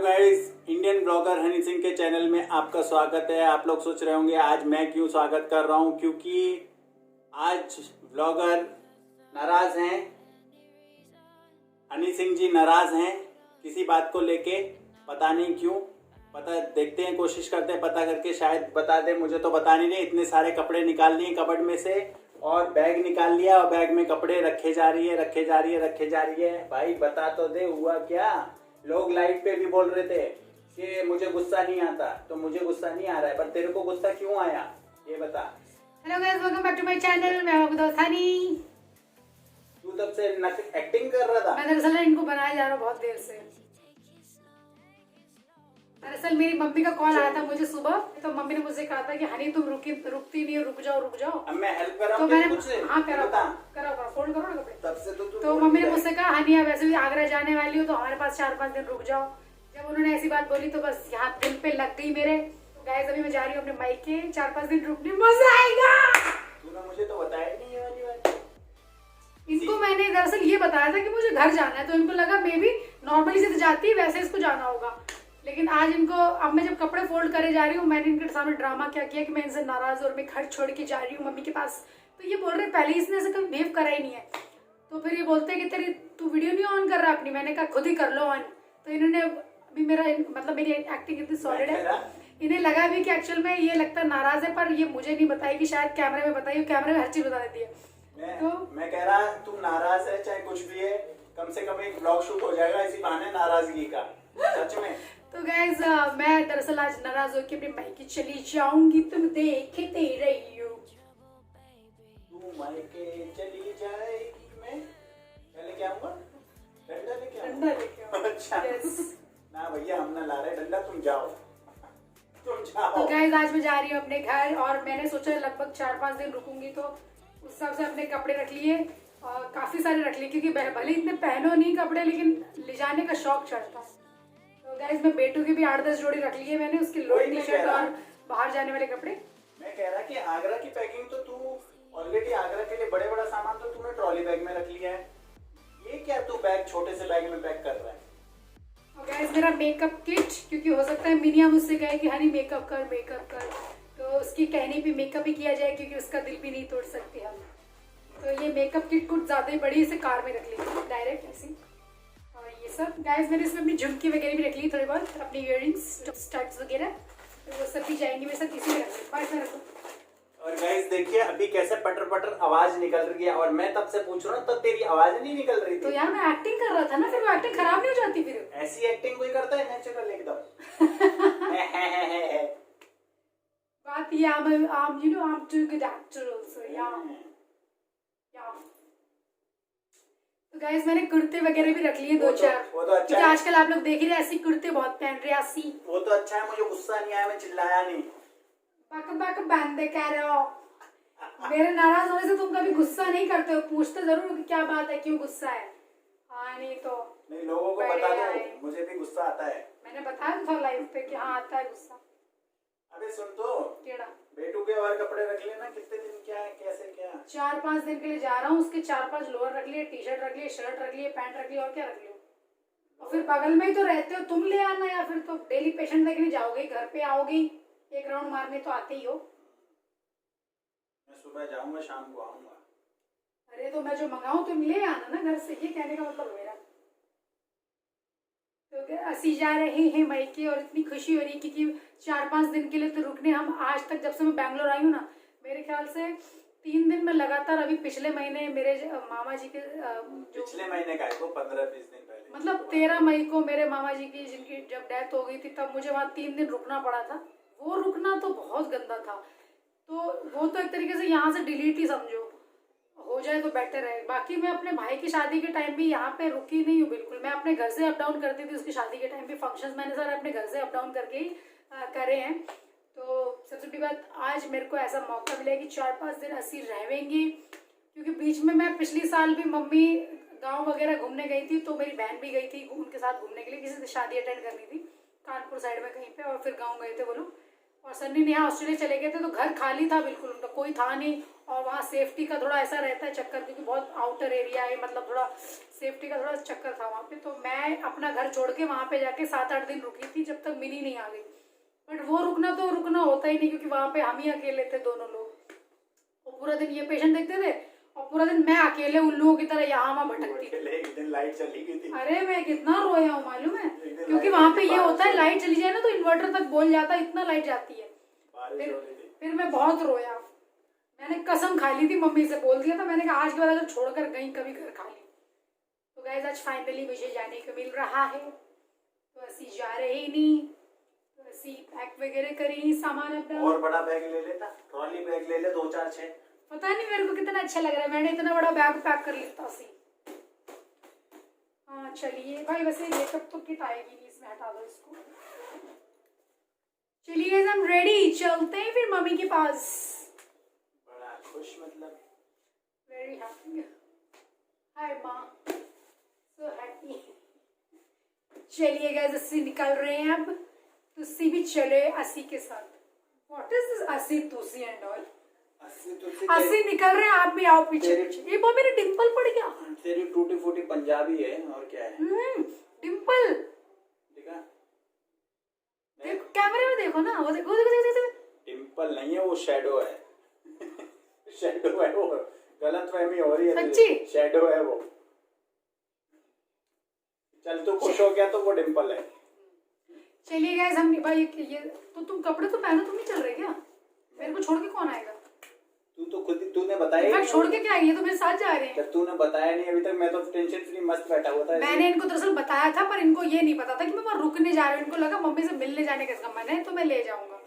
Guys, Indian blogger Honey Singh के channel में आपका स्वागत है। आप लोग सोच रहे होंगे आज मैं क्यों स्वागत कर रहा हूं, क्योंकि आज ब्लॉगर नाराज हैं। हनी सिंह जी नाराज हैं किसी बात को लेके, पता नहीं क्यों। पता देखते हैं, कोशिश करते हैं पता करके, शायद बता दे। मुझे तो बता नहीं। इतने सारे कपड़े निकाल लिए कबर्ड में से और बैग निकाल लिया और बैग में कपड़े रखे जा रही है। भाई बता तो दे, हुआ क्या? लोग लाइव पे भी बोल रहे थे कि मुझे गुस्सा नहीं आता, तो मुझे गुस्सा नहीं आ रहा है, पर तेरे को गुस्सा क्यों आया ये बता। Hello guys, welcome back to my channel. मैं आपका दोस्त हनी। तू तब से एक्टिंग कर रहा था। मैं दरअसल इनको बनाया जा रहा हूँ बहुत देर से। दरअसल मेरी मम्मी का कॉल आया था मुझे सुबह, तो मम्मी ने मुझसे कहा था कि हनी तुम रुकती नहीं हो, रुक जाओ। अब मैं हेल्प कर रहा हूँ तो मैंने मुझसे। हाँ करो फोल्ड करो ना कपड़े। तब से तो मम्मी ने मुझसे कहा हनी अब वैसे भी आगरा जाने वाली हो तो हमारे पास 4-5 दिन रुक जाओ। जब उन्होंने ऐसी बात बोली तो बस यहाँ दिल पे लग गई मेरे। तो गाइस अभी मैं जा रही हूँ अपने मायके 4-5 दिन रुकने, मजा आएगा। तूने मुझे तो बताया नहीं ये वाली बात। इनको मैंने दरअसल ये बताया था कि मुझे घर जाना है, तो इनको लगा मे बी नॉर्मली से जाती है वैसे इसको जाना होगा। लेकिन आज इनको, अब मैं जब कपड़े फोल्ड करे जा रही हूँ, मैंने इनके सामने ड्रामा क्या किया कि मैं इनसे नाराज और मैं घर छोड़ के जा रही हूँ मम्मी के पास। तो ये बोल रहे पहले इसने ऐसे कभी बिहेव करा ही नहीं है। तो फिर ये बोलते हैं कि तू वीडियो नहीं ऑन कर रहा अपनी। मैंने कहा खुद ही कर लो ऑन। तो इन्होंने अभी मेरी एक्टिंग इतनी सॉलिड है, इन्हें लगा भी कि एक्चुअल में ये लगता है नाराज है, पर ये मुझे नहीं बताई कि शायद कैमरे में बताई, कैमरे में हर चीज बता देती है। मैं कह रहा तुम नाराज है चाहे कुछ भी है, कम से कम एक ब्लॉग शूट हो जाएगा इसी बहाने नाराजगी का, सच में। तो गाइस मैं दरअसल आज नाराज होकर अपने मायके चली जाऊंगी, तुम देखते रहियो। तू मायके चली जाएगी, मैं पहले क्या आऊंगा? डंडा लेके आऊंगा। अच्छा ना भैया, हम ना ला रहे डंडा, तुम जाओ। तो गाइस आज मैं जा रही हूँ अपने घर और मैंने सोचा लगभग 4-5 दिन रुकूंगी, तो उस हिसाब से अपने कपड़े रख लिए और काफी सारे रख लिए, क्योंकि भले इतने पहनो नहीं कपड़े लेकिन ले जाने का शौक चढ़ता है। तो गाइस मैं बेटू की भी 8-10 जोड़ी रख ली है मैंने, उसकी लोअर टी शर्ट और बाहर जाने वाले कपड़े। मैं कह रहा कि आगरा की पैकिंग तो तू ऑलरेडी, आगरा के लिए बड़ा सामान तो तूने ट्रॉली बैग में रख लिया है। ये क्या तू बैग छोटे से बैग में पैक कर रहा है? और गाइस मेरा मेकअप किट, क्योंकि हो सकता है मिनिया मुझसे कहे कि हनी मेकअप कर, तो उसकी कहने पे मेकअप ही किया जाए, क्योंकि उसका दिल भी नहीं तोड़ सकते हम। तो ये मेकअप किट कुछ ज्यादा ही बड़ी, इसे कार में रख ली डायरेक्ट ऐसी। और ये सब गाइस मैंने इसमें अपनी झुमकी वगैरह भी रख ली, थोड़ी बहुत अपनी इयररिंग्स स्टड्स वगैरह, तो वो सब भी जाएंगी मेरे साथ, इसी में रख लो। और गाइस देखिए अभी कैसे पटर आवाज निकल रही है, और मैं तब से पूछ रहा हूँ तब तेरी आवाज नहीं निकल रही थी। तो यार मैं एक्टिंग कर रहा था ना, फिर वो एक्टिंग खराब नहीं हो जाती फिर? ऐसी एक्टिंग कोई करता है नेचुरल एकदम। बात ये I'm too good actor also, yeah. तो गाइस मैंने कुर्ते वगैरह भी रख लिए 2-4। वो तो अच्छा है। आजकल आप लोग देख ही रहे ऐसी कुर्ते बहुत पहन रहे ऐसी। वो तो अच्छा है, मुझे गुस्सा नहीं आया, मैं चिल्लाया नहीं। बक बंदे कह रहे हो। मेरे नाराज होने से तुम कभी गुस्सा नहीं करते हो, पूछते जरूर हो कि क्या बात है, क्यों गुस्सा है। हाँ नहीं तो नहीं, लोगों को बता दो मुझे भी गुस्सा आता है। मैंने बताया था लाइव पे कि हाँ आता है गुस्सा। अबे सुन तो, केड़ा बेटू के और कपड़े रख लेना, कितने दिन क्या है कैसे क्या? 4-5 दिन के लिए जा रहा हूँ, उसके 4-5 लोअर रख लिए, टी शर्ट रख लिए, शर्ट रख लिए, पैंट रख लिए, और क्या रख लियो। और फिर बगल में ही तो रहते हो, तुम ले आना, या फिर तो डेली पेशेंट देखने जाओगे, घर पे आओगे एक राउंड मारने तो आते ही हो। मैं सुबह जाऊंगा, शाम को आऊंगा। अरे तो मैं जो मंगाऊं तुम ले आना ना घर से, ये कहने का मतलब मेरा। तो असी जा रहे हैं मायके और इतनी खुशी हो रही है क्योंकि 4-5 दिन के लिए तो रुकने हम आज तक, जब से मैं बैंगलोर आई हूँ ना, मेरे ख्याल से 3 दिन में लगातार। अभी पिछले महीने मेरे मामा जी के पिछले महीने का है तो 15-20 दिन पहले, मतलब 13 मई को मेरे मामा जी की, जिनकी जब डेथ हो गई थी, तब मुझे वहाँ 3 दिन रुकना पड़ा था। वो रुकना तो बहुत गंदा था, तो वो तो एक तरीके से यहाँ से डिलीट ही समझो, हो जाए तो बेटर है। बाकी मैं अपने भाई की शादी के टाइम भी यहाँ पे रुकी नहीं हूँ बिल्कुल। मैं अपने घर से अप डाउन करती थी, उसकी शादी के टाइम भी फंक्शंस मैंने सारे अपने घर से अप डाउन करके ही करे हैं। तो सबसे बड़ी बात, आज मेरे को ऐसा मौका मिला कि 4-5 दिन असी रहेंगी, क्योंकि बीच में मैं पिछली साल भी मम्मी गाँव वगैरह घूमने गई थी, तो मेरी बहन भी गई थी उनके साथ घूमने के लिए, किसी से शादी अटेंड करनी थी कानपुर साइड में कहीं पे, और फिर गाँव गए थे वो लोग। और सन्नी नेहा ऑस्ट्रेलिया चले गए थे तो घर खाली था बिल्कुल, उनका कोई था नहीं। और वहाँ सेफ्टी का थोड़ा ऐसा रहता है चक्कर, क्योंकि बहुत आउटर एरिया है, मतलब थोड़ा सेफ्टी का थोड़ा चक्कर था वहाँ पे। तो मैं अपना घर छोड़ के वहाँ पे जाके 7-8 दिन रुकी थी जब तक मिनी नहीं आ गई। बट वो रुकना होता ही नहीं, क्योंकि वहाँ पे हम ही अकेले थे दोनों लोग। वो पूरा दिन ये पेशेंट देखते थे और पूरा दिन मैं अकेले उल्लुओं की तरह यहाँ वहाँ भटकती थी। एक दिन लाइट चली गई थी। अरे मैं कितना रोया हूँ मालूम है, क्योंकि वहाँ पे ये होता है लाइट चली जाए ना तो इन्वर्टर तक बोल जाता है, इतना लाइट जाती है। फिर मैं बहुत रोया, मैंने कसम खा ली थी, मम्मी से बोल दिया था मैंने कहा आज के बाद अगर छोड़कर गई कभी घर खाली। तो गाइस आज फाइनली मुझे जाने को मिल रहा है, तो ऐसी जा रही नहीं, तो ऐसी पैक वगैरह करी सामान अपना। और बड़ा बैग ले लेता, ट्रॉली बैग ले ले 2-4-6। पता नहीं मेरे को कितना अच्छा लग रहा है, मैंने इतना बड़ा बैग पैक कर लेता सी। हाँ चलिए भाई, वैसे मेकअप तो किट आएगी नहीं, इसमें हटा दो इसको। चलिए हम रेडी, चलते हैं फिर मम्मी के पास। बड़ा खुश, मतलब वेरी हैप्पी। हाय माँ, सो हैप्पी। चलिए गाइस अस्सी निकल रहे हैं अब, तुसी भी चले अस्सी के साथ। व्हाट इज दिस अस्सी तुसी एंड ऑल? अस्सी निकल रहे हैं, आप भी आओ पीछे पीछे। ये वो मेरे डिंपल पड़ गया। तेरी टूटी फूटी पंजाबी है और क्या है। डिंपल देखा, देखो कैमरे में देखो ना, वो देखो देखो देखो देखो। डिंपल नहीं है वो, शैडो है। शैडो है वो, गलतफहमी हो रही है। सच्ची शैडो है वो। चल तू खुश हो गया तो वो डिंपल है। चलिए गाइस हम भाई ये तो तुम कपड़े तो पहनो, तुम ही चल रहे क्या? मेरे को छोड़ के कौन आएगा? तू तो खुद ही, तूने बताया ही छोड़ के क्या आएगी, ये तो मेरे साथ जा रहे हैं। जब तूने बताया नहीं अभी तक, मैं तो टेंशन फ्री मस्त बैठा हुआ था। मैंने इनको दरअसल बताया था, पर इनको ये नहीं पता था कि मैं वहाँ रुकने जा रही हूँ। इनको लगा मम्मी से मिलने जाने का मन है तो मैं ले जाऊंगा,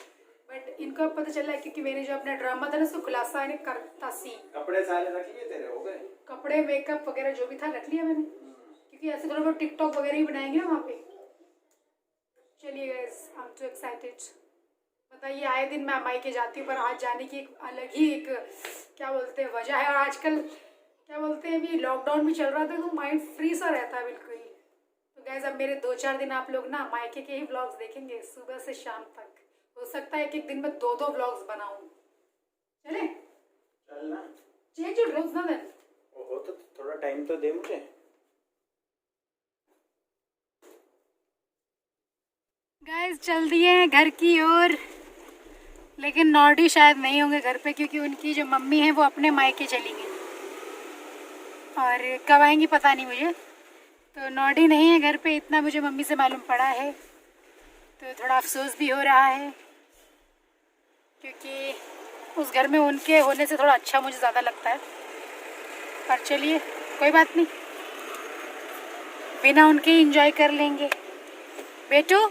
बट इनको अब पता चला है क्योंकि मैंने जो अपना ड्रामा था ना उसको खुलासा इन्हें करता सी। कपड़े सारे रख लिए तेरे, हो गए कपड़े मेकअप वगैरह जो भी था रख लिया मैंने, क्योंकि ऐसे थोड़ा बहुत टिकटॉक वगैरह ही बनाएंगे ना वहाँ पे। चलिए guys I am to excited. बताइए आए दिन मैं मायके जाती हूँ, पर आज जाने की एक अलग ही एक क्या बोलते हैं वजह है। और आजकल क्या बोलते हैं, अभी लॉकडाउन भी चल रहा था तो माइंड फ्री सा रहता है बिल्कुल। तो गाइस अब मेरे 2-4 दिन आप लोग ना मायके के ही व्लॉग्स देखेंगे सुबह से शाम तक। हो सकता है कि एक दिन में 2-2 व्लॉग्स बनाऊँ। चले चलना, चेंज योर ड्रेस ना देन। ओहो तो थोड़ा टाइम तो दे मुझे। गाइस चल दिए हैं घर की ओर, लेकिन नॉर्डी शायद नहीं होंगे घर पे, क्योंकि उनकी जो मम्मी है वो अपने मायके चली गई और कब आएंगी पता नहीं मुझे। तो नॉर्डी नहीं है घर पे, इतना मुझे मम्मी से मालूम पड़ा है। तो थोड़ा अफसोस भी हो रहा है, क्योंकि उस घर में उनके होने से थोड़ा अच्छा मुझे ज़्यादा लगता है। पर चलिए कोई बात नहीं, बिना उनके इंजॉय कर लेंगे। बेटू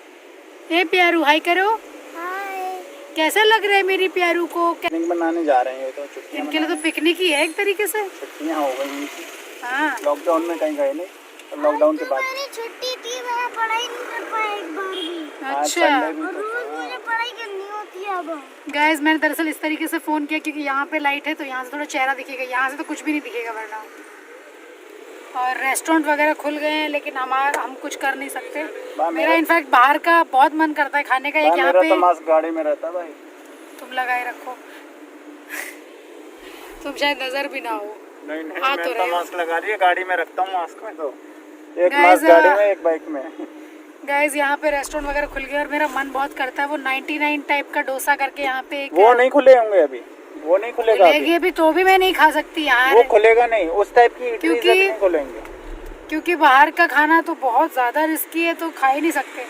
ए प्यारू हाय करो। हाय। कैसा लग रहा है मेरी प्यारू को? पिकनिक बनाने जा रहे हैं तो छुट्टियां, इनके लिए तो पिकनिक ही है एक तरीके से। छुट्टियां हो गई इनकी। हाँ लॉकडाउन में कहीं गए नहीं, और लॉकडाउन के बाद मेरी छुट्टी थी, मैं पढ़ाई नहीं कर पाया एक बार भी। अच्छा और रोज मुझे पढ़ाई करनी होती है अब। गाइस मैंने दरअसल इस तरीके से फ़ोन किया क्योंकि यहाँ पे लाइट है तो यहाँ से थोड़ा चेहरा दिखेगा, यहाँ से तो कुछ भी नहीं दिखेगा वरना। और रेस्टोरेंट वगैरह खुल गए हैं लेकिन हम कुछ कर नहीं सकते। मेरा इनफैक्ट बाहर का बहुत मन करता है खाने का। एक यहाँ पे तो मास्क गाड़ी में रहता भाई, तुम लगाए रखो। तुम शायद नजर भी ना हो। नहीं नहीं हाँ, मैं तो तो मास्क लगा लिए, गाड़ी में रखता हूँ मास्क में, तो एक Guys, मास्क गाड़ी में एक बाइक में। गाइस यहाँ पे रेस्टोरेंट वगैरह खुल गए और मेरा मन बहुत करता है वो 99 टाइप का डोसा करके यहाँ पे एक वो नहीं खुले होंगे अभी, वो नहीं खुलेगा अभी। भी तो भी मैं नहीं खा सकती यार, वो खुलेगा नहीं उस टाइप की, क्योंकि नहीं खुलेंगे क्योंकि बाहर का खाना तो बहुत ज़्यादा रिस्की है तो खा ही नहीं सकते।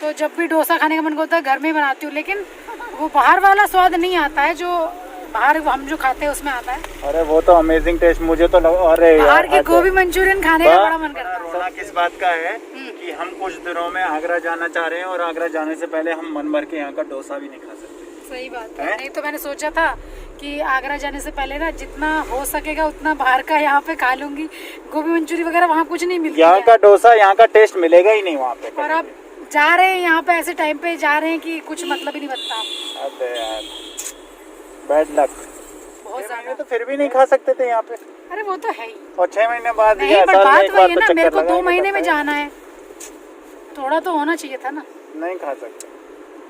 तो जब भी डोसा खाने का मन होता है घर में ही बनाती हूँ, लेकिन वो बाहर वाला स्वाद नहीं आता है जो बाहर हम जो खाते हैं उसमें आता है। अरे वो तो अमेजिंग टेस्ट, मुझे तो अरे बाहर के गोभी मंचूरियन खाने का बड़ा मन करता है। रोना किस बात का है कि हम कुछ दिनों में आगरा जाना चाह रहे हैं और आगरा जाने से पहले हम मन भर के यहाँ का डोसा भी नहीं खा सकते। सही बात है। नहीं तो मैंने सोचा था कि आगरा जाने से पहले ना जितना हो सकेगा उतना बाहर का यहाँ पे खा लूंगी। गोभी मंचूरी वगैरह वहाँ कुछ नहीं मिलती। यहाँ का डोसा, यहाँ का टेस्ट मिलेगा ही नहीं वहाँ पे। और अब जा रहे हैं यहाँ पे ऐसे टाइम पे जा रहे हैं कि कुछ मतलब ही नहीं बनता। अबे यार बैड लक। बहुत ज्यादा तो फिर भी नहीं खा सकते थे यहाँ पे। अरे वो तो है ही। और 6 महीने बाद नहीं, पर बात वही है ना, मेरे को 2 महीने में जाना है, थोड़ा तो होना चाहिए था ना। नहीं खा सकते।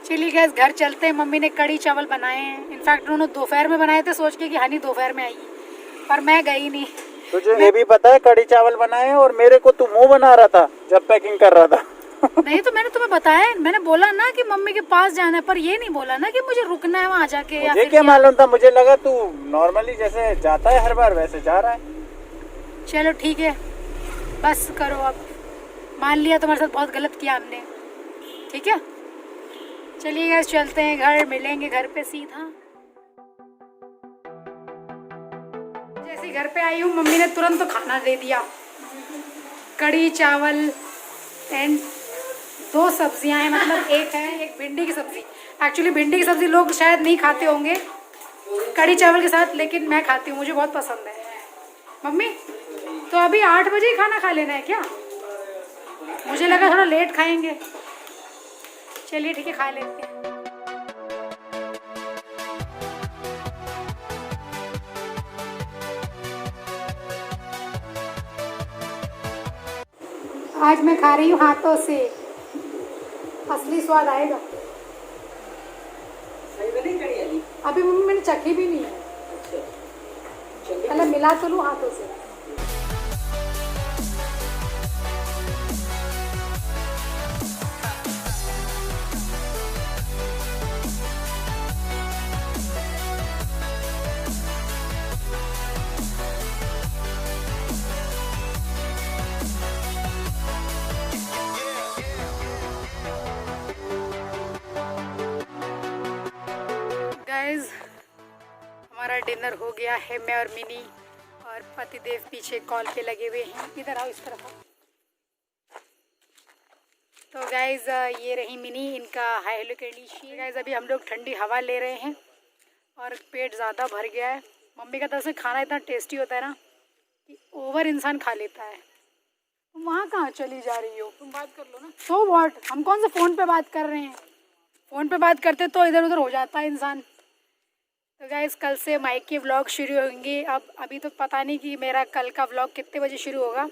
चलिए गैस घर चलते हैं। मम्मी ने कड़ी चावल बनाए हैं। इनफैक्ट उन्होंने दोपहर में बनाए थे, सोच के कि हनी दोपहर में आएगी, पर मैं गई नहीं। तुझे ये भी पता है कड़ी चावल बनाए, और मेरे को तू मुंह बना रहा था जब पैकिंग कर रहा था। नहीं तो मैंने तुम्हें बताया, मैंने बोला ना कि मम्मी के पास जाना है, पर ये नहीं बोला ना कि मुझे रुकना है वहाँ जाके। मुझे क्या मालूम था, मुझे लगा तू नॉर्मली जैसे जाता है हर बार वैसे जा रहा है। चलो ठीक है, बस करो अब। मान लिया तुम्हारे साथ बहुत गलत किया हमने, ठीक है। चलिए गैस चलते हैं घर, मिलेंगे घर पे सीधा। जैसे घर पे आई हूँ मम्मी ने तुरंत तो खाना दे दिया, कड़ी चावल एंड 2 सब्जियां हैं, मतलब एक है एक भिंडी की सब्जी। एक्चुअली भिंडी की सब्जी लोग शायद नहीं खाते होंगे कड़ी चावल के साथ, लेकिन मैं खाती हूँ, मुझे बहुत पसंद है। मम्मी तो अभी 8 बजे ही खाना खा लेना है क्या? मुझे लगा थोड़ा लेट खाएंगे। चलिए ठीक है, खा लेते हैं। आज मैं खा रही हूँ हाथों से, असली स्वाद आएगा। अभी मम्मी मैंने चखी भी नहीं है, पहले मिला तो लूँ हाथों से। हमारा डिनर हो गया है, मैं और मिनी और पतिदेव पीछे कॉल पे लगे हुए हैं। इधर आओ, इस तरफ आओ। तो गाइज ये रही मिनी, इनका हाई हेलो कर लीजिए। गाइज अभी हम लोग ठंडी हवा ले रहे हैं और पेट ज़्यादा भर गया है। मम्मी का तरफ से खाना इतना टेस्टी होता है ना कि ओवर इंसान खा लेता है। तुम वहाँ कहाँ चली जा रही हो? तुम बात कर लो ना। सो व्हाट, हम कौन से फ़ोन पे बात कर रहे हैं? फ़ोन पे बात करते तो इधर उधर हो जाता है इंसान। तो गाइस कल से माइक के व्लॉग शुरू होंगे। अब अभी तो पता नहीं कि मेरा कल का व्लॉग कितने बजे शुरू होगा,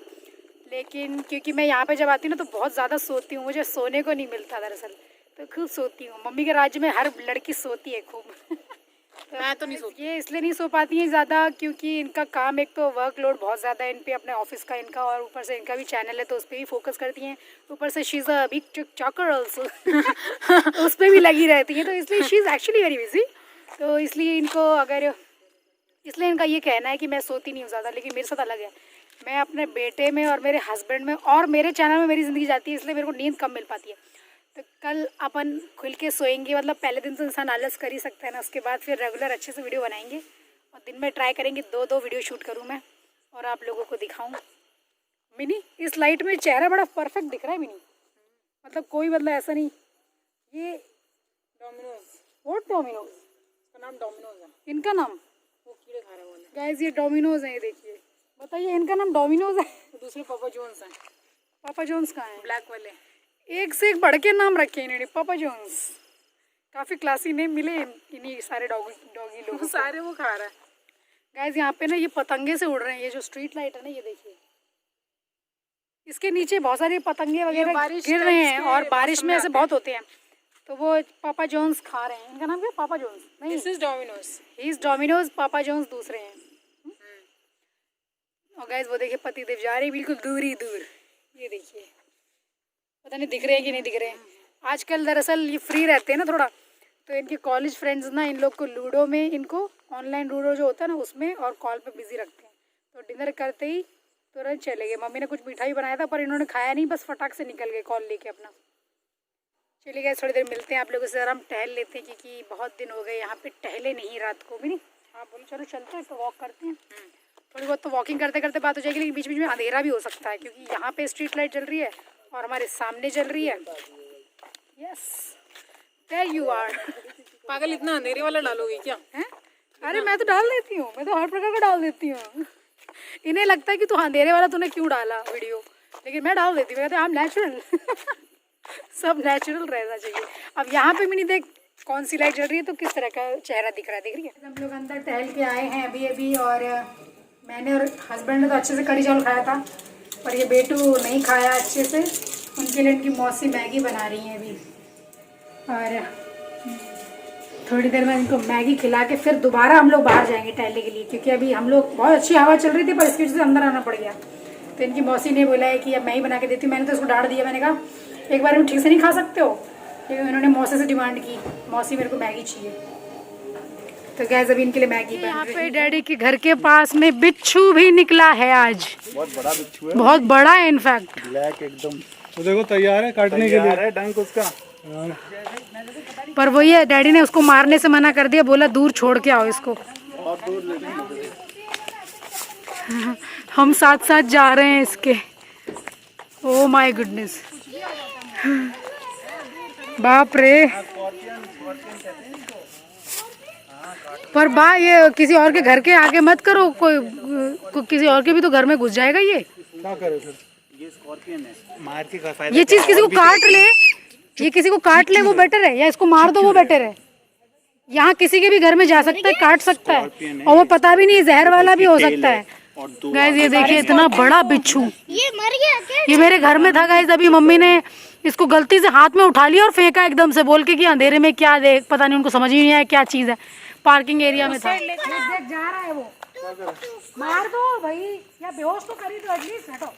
लेकिन क्योंकि मैं यहाँ पे जब आती हूँ ना तो बहुत ज़्यादा सोती हूँ, मुझे सोने को नहीं मिलता दरअसल, तो खूब सोती हूँ। मम्मी के राज्य में हर लड़की सोती है खूब। तो मैं तो नहीं सोती। ये इसलिए नहीं सो पाती हैं ज़्यादा क्योंकि इनका काम, एक तो वर्कलोड बहुत ज़्यादा है इन पर, अपने ऑफिस का इनका, और ऊपर से इनका भी चैनल है तो उस पर भी फोकस करती हैं। ऊपर से she is a big TikToker also, उस पर भी लगी रहती हैं, तो इसलिए she is actually very busy. तो इसलिए इसलिए इनका ये कहना है कि मैं सोती नहीं हूँ ज़्यादा, लेकिन मेरे साथ अलग है। मैं अपने बेटे में और मेरे हस्बैंड में और मेरे चैनल में मेरी ज़िंदगी जाती है, इसलिए मेरे को नींद कम मिल पाती है। तो कल अपन खुल के सोएंगे, मतलब पहले दिन तो इंसान आलस कर ही सकता है ना, उसके बाद फिर रेगुलर अच्छे से वीडियो बनाएंगे और दिन में ट्राई करेंगे 2-2 वीडियो शूट करूँ मैं और आप लोगों को दिखाऊँ। मिनी इस लाइट में चेहरा बड़ा परफेक्ट दिख रहा है मिनी, मतलब कोई मतलब ऐसा नहीं। ये डोमिनोज, वो डोमिनोज नाम, डोमिनोज है इनका नाम, वो कीड़े खा रहे हैं गाइस। ये डोमिनोज है, ये देखिए, बताइए इनका नाम डोमिनोज है। तो दूसरे पापा जॉन्स हैं। पापा जॉन्स कहाँ हैं? ब्लैक वाले, एक से एक बढ़ के नाम रखे इन्होंने, पापा जॉन्स। काफ़ी क्लासी नेम मिले इन्हीं सारे डॉगी लोग सारे वो खा रहा है। गाइस यहाँ पे ना ये पतंगे से उड़ रहे हैं, ये जो स्ट्रीट लाइट है ना, ये देखिए इसके नीचे बहुत सारे पतंगे वगैरह गिर रहे हैं और बारिश में ऐसे बहुत होते हैं। तो वो पापा जॉन्स खा रहे हैं। इनका नाम क्या? पापा जॉन्स नहीं, this is Domino's, he is Domino's, Papa John's दूसरे हैं। और गाइस वो देखिए पतिदेव जा रहे हैं बिल्कुल दूर ही दूर, ये देखिए, पता नहीं दिख रहे हैं कि नहीं दिख रहे हैं। आजकल दरअसल ये फ्री रहते हैं ना थोड़ा, तो इनके कॉलेज फ्रेंड्स ना इन लोग को लूडो में, इनको ऑनलाइन लूडो जो होता है ना उसमें और कॉल पे बिजी रखते हैं। तो डिनर करते ही तुरंत चले गए। मम्मी ने कुछ मिठाई बनाया था पर इन्होंने खाया नहीं, बस फटाक से निकल गए कॉल लेके अपना। चलिए गए, थोड़ी देर मिलते हैं आप लोगों से, हम टहल लेते हैं क्योंकि बहुत दिन हो गए यहाँ पे टहले नहीं रात को भी नहीं। हाँ बोलो, चलो चलते हैं तो वॉक करते हैं। थोड़ी बहुत तो वॉकिंग करते करते बात हो जाएगी, लेकिन बीच बीच में अंधेरा भी हो सकता है क्योंकि यहाँ पे स्ट्रीट लाइट जल रही है और हमारे सामने जल रही है। Yes there you are. पागल, इतना अंधेरे वाला डालोगी क्या? है? अरे मैं तो डाल देती हूँ, मैं तो हर प्रकार का डाल देती हूँ। इन्हें लगता है कि तू अंधेरे वाला तूने क्यों डाला वीडियो, लेकिन मैं डाल देती हूँ, मैं कहते हैं नेचुरल। सब नेचुरल रहना चाहिए। अब यहाँ पे भी नहीं, देख कौन सी लाइट जल रही है तो किस तरह का चेहरा दिख रहा है, देख रही है। हम लोग अंदर टहल के आए हैं अभी और मैंने और हस्बैंड ने तो अच्छे से कड़ी चावल खाया था, पर ये बेटू नहीं खाया अच्छे से, उनके लिए इनकी मौसी मैगी बना रही हैं अभी। और थोड़ी देर में इनको मैगी खिला के फिर दोबारा हम लोग बाहर जाएंगे टहलने के लिए, क्योंकि अभी हम लोग बहुत अच्छी हवा चल रही थी पर इसकी वजह से अंदर आना पड़ गया। तो इनकी मौसी ने बोला है कि अब मैं ही बना के देती हूँ। मैंने तो उसको डांट दिया, मैंने कहा एक बार में ठीक से नहीं खा सकते हो, लेकिन उन्होंने मौसी से डिमांड की, मौसी मेरे को मैगी चाहिए। तो गैस अभी इनके लिए मैगी। यहाँ पे डैडी के घर के पास में बिच्छू भी निकला है आज, बहुत बड़ा बिच्छू है, बहुत बड़ा है इनफैक्ट, ब्लैक एकदम। तो देखो तैयार है काटने के लिए है डंक उसका। पर वही है, डैडी ने उसको मारने से मना कर दिया, बोला दूर छोड़ के आओ इसको। बहुत दूर ले जाएंगे। हम साथ साथ जा रहे हैं इसके। ओ माय गुडनेस, बाप रे। पर बा ये किसी और के घर के आगे मत करो, कोई किसी और के भी तो घर में घुस जाएगा ये। क्या करे फिर? ये स्कॉर्पियन है, मार के का फायदा। ये चीज किसी को काट ले, ये किसी को काट ले वो बेटर है, या इसको मार दो वो बेटर है। यहाँ किसी के भी घर में जा सकता है, काट सकता है, और वो पता भी नहीं जहर वाला भी हो सकता है। गाइस ये देखिए इतना बड़ा बिच्छू, ये मर गया क्या? ये मेरे घर में था गाइस। अभी मम्मी ने इसको गलती से हाथ में उठा लिया और फेंका एकदम से, बोल के कि अंधेरे में क्या देख, पता नहीं उनको समझ ही नहीं आया क्या चीज है। पार्किंग एरिया में था। देख जा रहा है वो, मार दो भाई, या बेहोश तो करी दो एटलीस्ट। हटो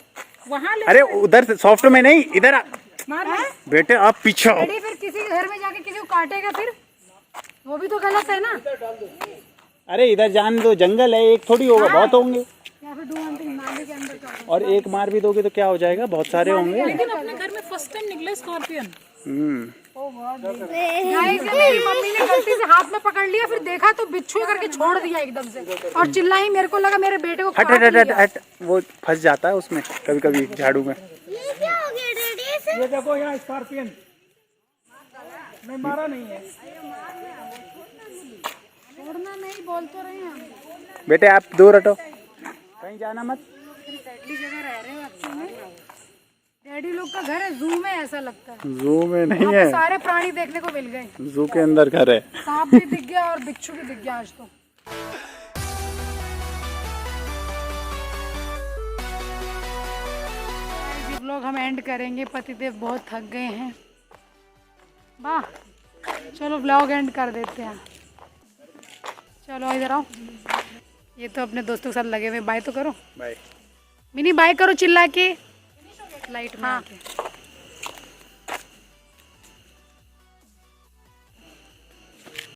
वहाँ ले। अरे उधर से सॉफ्ट में नहीं, इधर आ मार बेटे, आप पीछे आओ। फिर किसी के घर में जाके किसी को काटेगा फिर, वो भी तो गलत है ना। अरे इधर जान दो, जंगल है, एक थोड़ी होगा, बहुत होंगे। या फिर डू वन थिंग, नाले के अंदर काटो। और एक मार भी दोगे तो क्या हो जाएगा, बहुत सारे होंगे। लेकिन अपने घर में फर्स्ट टाइम निकला स्कॉर्पियन। गाइस मेरी मम्मी ने गलती से हाथ में पकड़ लिया, फिर देखा तो बिच्छू करके छोड़ दिया एकदम से, और चिल्लाई। मेरे को लगा मेरे बेटे को हट काट हट हट लिया। हट, वो फंस जाता है उसमें कभी कभी झाड़ू में। ये क्या हो गया डैडी? ये देखो यहाँ स्कॉर्पियन नहीं मारा नहीं है। छोड़ना नहीं, बोल तो रहे हैं हम। बेटे आप दूर हटो, कहीं जाना मत। डैडी जगह रह रहे हो एक्चुअली में। डैडी लोग का घर है जू में, ऐसा लगता है। जू में नहीं वहाँ पे है, सारे प्राणी देखने को मिल गए, जू के अंदर घर है। सांप भी दिख गया और बिच्छू भी दिख गया आज तो। ये व्लॉग हम एंड करेंगे, पतिदेव बहुत थक गए हैं। वाह, चलो व्लॉग एंड कर देते हैं। चलो इधर आओ, ये तो अपने दोस्तों के साथ लगे हुए। बाय तो करो, बाय। मिनी बाय करो चिल्ला के, लाइट में आके।